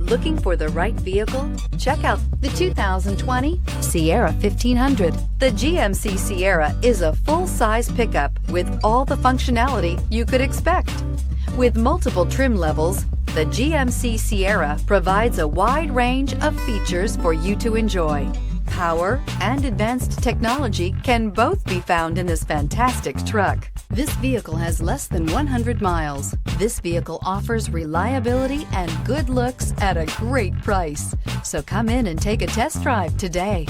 Looking for the right vehicle? Check out the 2020 Sierra 1500. The GMC Sierra is a full-size pickup with all the functionality you could expect. With multiple trim levels, the GMC Sierra provides a wide range of features for you to enjoy. Power and advanced technology can both be found in this fantastic truck. This vehicle has less than 100 miles. This vehicle offers reliability and good looks at a great price. So come in and take a test drive today.